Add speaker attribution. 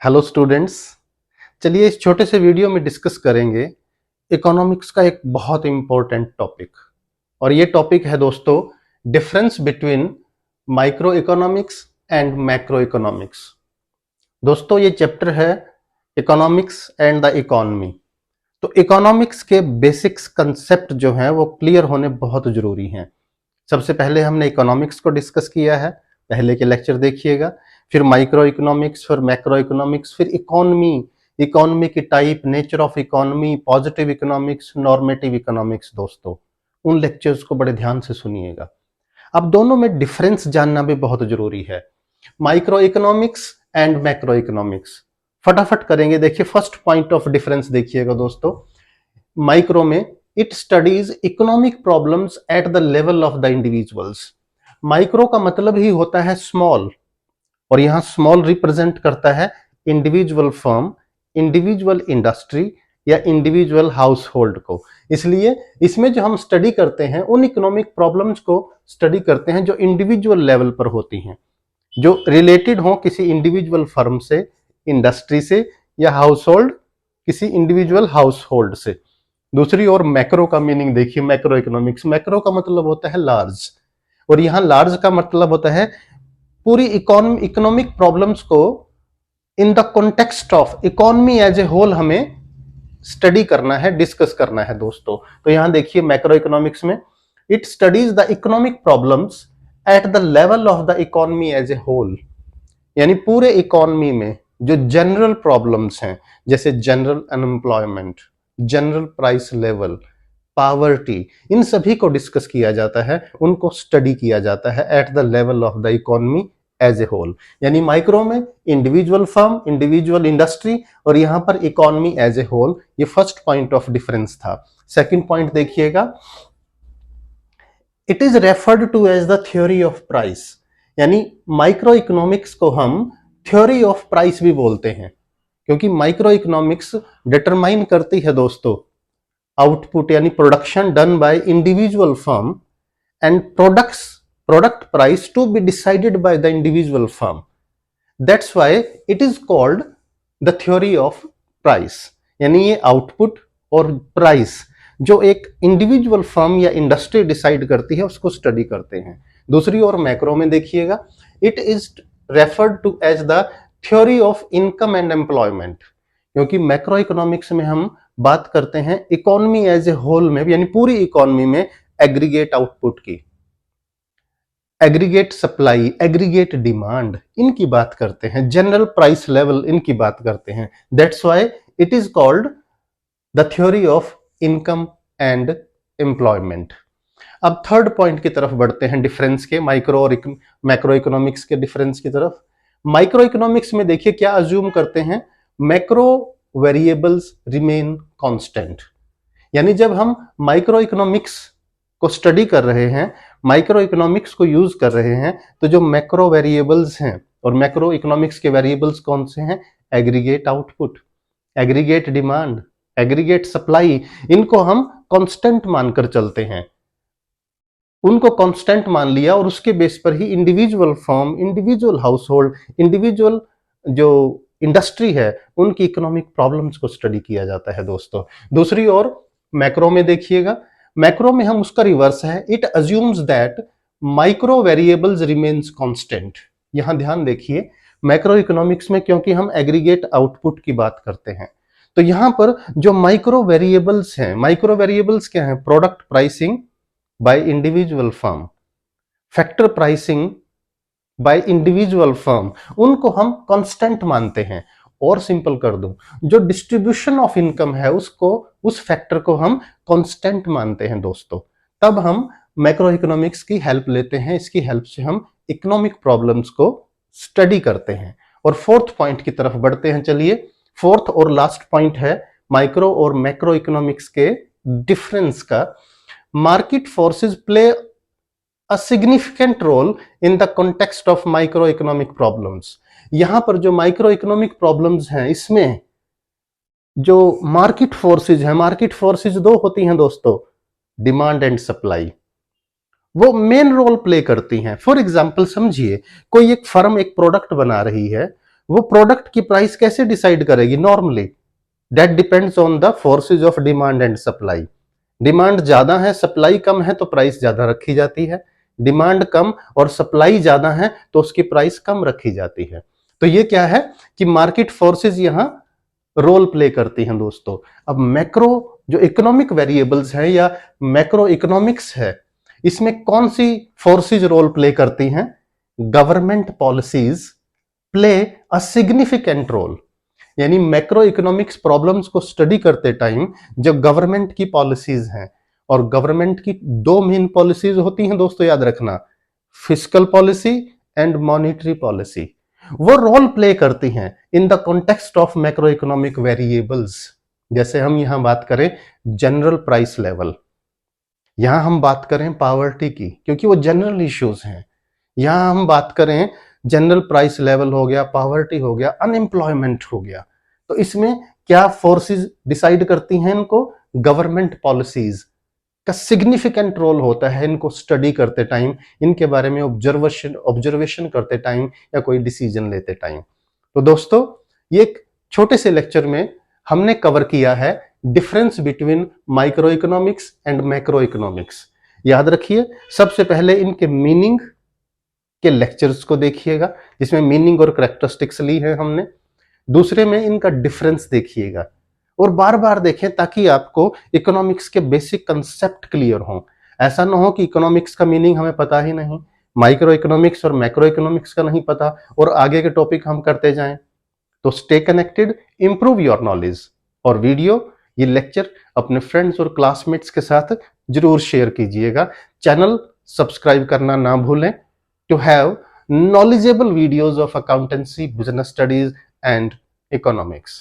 Speaker 1: Hello students. चलिए इस छोटे से वीडियो में डिस्कस करेंगे इकोनॉमिक्स का एक बहुत इंपॉर्टेंट टॉपिक। और ये टॉपिक है दोस्तों difference between micro economics and macro economics. दोस्तों ये चैप्टर है इकोनॉमिक्स एंड द इकोनॉमी। तो इकोनॉमिक्स के बेसिक्स कंसेप्ट जो हैं वो क्लियर होने बहुत जरूरी हैं। सबसे पहले हमने इकोनॉमिक्स को डिस्कस किया है, पहले के लेक्चर देखिएगा, फिर माइक्रो इकोनॉमिक्स, फिर मैक्रो इकोनॉमिक्स, फिर इकोनॉमी, इकोनॉमी की type, nature of economy, positive economics, normative economics. दोस्तों उन लेक्चर्स को बड़े ध्यान से सुनिएगा। अब दोनों में डिफरेंस जानना भी बहुत जरूरी है, micro economics and macro economics. फटाफट करेंगे। देखिए फर्स्ट पॉइंट ऑफ डिफरेंस देखिएगा दोस्तों, माइक्रो में it studies economic problems at the level of the individuals. Micro का मतलब ही होता है स्मॉल, और यहां स्मॉल रिप्रेजेंट करता है इंडिविजुअल फर्म, इंडिविजुअल इंडस्ट्री या इंडिविजुअल हाउस होल्ड को। इसलिए इसमें जो हम स्टडी करते हैं उन इकोनॉमिक प्रॉब्लम्स को स्टडी करते हैं जो इंडिविजुअल लेवल पर होती हैं, जो रिलेटेड हो किसी इंडिविजुअल फर्म से, इंडस्ट्री से, या हाउस होल्ड किसी इंडिविजुअल हाउस होल्ड से। दूसरी ओर मैक्रो का मीनिंग देखिए, मैक्रो इकोनॉमिक्स, मैक्रो का मतलब होता है लार्ज, और यहां लार्ज का मतलब होता है पूरी इकोनॉमिक प्रॉब्लम्स को in the context of economy as a whole हमें स्टडी करना है, डिस्कस करना है दोस्तों। तो यहां देखिए मैक्रो इकोनॉमिक्स में it studies the economic problems at the level of the economy as a whole, यानी पूरे इकोनॉमी में जो जनरल प्रॉब्लम्स हैं, जैसे general unemployment, general price level, poverty, इन सभी को डिस्कस किया जाता है, उनको स्टडी किया जाता है at the level of the economy as a whole. यानी माइक्रो में इंडिविजुअल फर्म, इंडिविजुअल इंडस्ट्री, और यहां पर इकोनॉमी एज ए होल। ये फर्स्ट पॉइंट ऑफ डिफरेंस था। सेकंड पॉइंट देखिएगा, it is referred to as the theory of price, यानी micro economics को हम थ्योरी ऑफ प्राइस भी बोलते हैं, क्योंकि माइक्रो इकोनॉमिक्स डिटरमाइन करती है दोस्तों आउटपुट यानी production done by individual firm and product price to be decided by the individual firm. That's why it is called the theory of price. यानी ये आउटपुट और प्राइस जो एक इंडिविजुअल फर्म या इंडस्ट्री डिसाइड करती है उसको स्टडी करते हैं। दूसरी ओर मैक्रो में देखिएगा, it is referred to as the theory of income and employment, क्योंकि मैक्रो इकोनॉमिक्स में हम बात करते हैं इकोनॉमी एज ए होल में, यानी पूरी इकोनॉमी में एग्रीगेट आउटपुट की, एग्रीगेट सप्लाई, एग्रीगेट डिमांड, इनकी बात करते हैं, जनरल प्राइस लेवल इनकी बात करते हैं। That's why it is called the theory of income and employment. अब थर्ड पॉइंट की तरफ बढ़ते हैं डिफरेंस के, माइक्रो और मैक्रो इकोनॉमिक्स के डिफरेंस की तरफ। माइक्रो इकोनॉमिक्स में देखिए क्या अज्यूम करते हैं, मैक्रो वेरिएबल्स रिमेन कांस्टेंट। यानी जब हम माइक्रो इकोनॉमिक्स को स्टडी कर रहे हैं, माइक्रो इकोनॉमिक्स को यूज कर रहे हैं, तो जो मैक्रो वेरिएबल्स हैं, और मैक्रो इकोनॉमिक्स के वेरिएबल्स कौन से हैं, aggregate output, aggregate demand, aggregate supply, इनको हम कांस्टेंट मानकर चलते हैं। उनको कांस्टेंट मान लिया और उसके बेस पर ही individual firm, individual household, individual जो इंडस्ट्री है उनकी इकोनॉमिक प्रॉब्लम्स को स्टडी किया जाता है दोस्तों। दूसरी ओर मैक्रो में देखिएगा, मैक्रो में हम उसका रिवर्स है, it assumes that micro variables remains constant. यहां ध्यान देखिए, मैक्रो इकोनॉमिक्स में क्योंकि हम एग्रीगेट आउटपुट की बात करते हैं, तो यहां पर जो माइक्रो वेरिएबल्स हैं, माइक्रो वेरिएबल्स क्या है, product pricing bye individual firm, factor pricing bye individual firm, उनको हम कांस्टेंट मानते हैं। और सिंपल कर दूं, जो डिस्ट्रीब्यूशन ऑफ इनकम है उसको, उस फैक्टर को हम कांस्टेंट मानते हैं दोस्तों। तब हम मैक्रो इकोनॉमिक्स की हेल्प लेते हैं, इसकी हेल्प से हम इकोनॉमिक प्रॉब्लम्स को स्टडी करते हैं। और फोर्थ पॉइंट की तरफ बढ़ते हैं। चलिए फोर्थ और लास्ट पॉइंट है माइक्रो और मैक्रो इकोनॉमिक्स के डिफरेंस का। Market forces play a significant role in the context of microeconomic problems। यहां पर जो माइक्रो इकोनॉमिक प्रॉब्लम्स हैं, इसमें जो मार्केट फोर्सेज हैं, मार्केट फोर्सेज दो होती हैं दोस्तों, डिमांड एंड सप्लाई, वो मेन रोल प्ले करती हैं। फॉर एग्जांपल समझिए, कोई एक फर्म एक प्रोडक्ट बना रही है, वो प्रोडक्ट की प्राइस कैसे डिसाइड करेगी? Normally that depends on the forces of demand and supply. Demand ज्यादा है, सप्लाई कम है, तो प्राइस ज्यादा रखी जाती है। डिमांड कम और सप्लाई ज्यादा है तो उसकी प्राइस कम रखी जाती है। तो ये क्या है कि मार्केट फोर्सेज यहां रोल प्ले करती हैं दोस्तों। अब मैक्रो जो इकोनॉमिक वेरिएबल्स हैं या मैक्रो इकोनॉमिक्स है, इसमें कौन सी फोर्सेज रोल प्ले करती हैं? Government policies play a significant role. यानी मैक्रो इकोनॉमिक्स प्रॉब्लम्स को स्टडी करते टाइम जब गवर्नमेंट की पॉलिसीज हैं, और गवर्नमेंट की दो मेन पॉलिसीज होती हैं दोस्तों, याद रखना, fiscal policy and monetary policy, वो रोल प्ले करती हैं इन the context of macro economic variables. जैसे हम यहां बात करें जनरल प्राइस लेवल, यहां हम बात करें पावर्टी की, क्योंकि वो जनरल इश्यूज हैं। यहां हम बात करें जनरल प्राइस लेवल हो गया, पावर्टी हो गया, अनएम्प्लॉयमेंट हो गया। तो इसमें क्या फोर्सेस डिसाइड करती हैं इनको? गवर्नमेंट पॉलिसीज का सिग्निफिकेंट रोल होता है इनको स्टडी करते टाइम, इनके बारे में ऑब्जर्वेशन करते टाइम या कोई डिसीजन लेते टाइम। तो दोस्तों, ये एक छोटे से लेक्चर में हमने कवर किया है difference between micro economics and macro economics. याद रखिए, सबसे पहले इनके मीनिंग के लेक्चर्स को देखिएगा, जिसमें मीनिंग और कैरेक्टरिस्टिक्स ली है हमने। दूसरे में इनका डिफरेंस देखिएगा और बार बार देखें ताकि आपको इकोनॉमिक्स के बेसिक कंसेप्ट क्लियर हों। ऐसा ना हो कि इकोनॉमिक्स का मीनिंग हमें पता ही नहीं, माइक्रो इकोनॉमिक्स और मैक्रो इकोनॉमिक्स का नहीं पता और आगे के टॉपिक हम करते जाएं। तो stay connected, improve your knowledge. और वीडियो, ये लेक्चर अपने फ्रेंड्स और क्लासमेट्स के साथ जरूर शेयर कीजिएगा। चैनल सब्सक्राइब करना ना भूलें to have knowledgeable videos of accountancy, business studies and economics.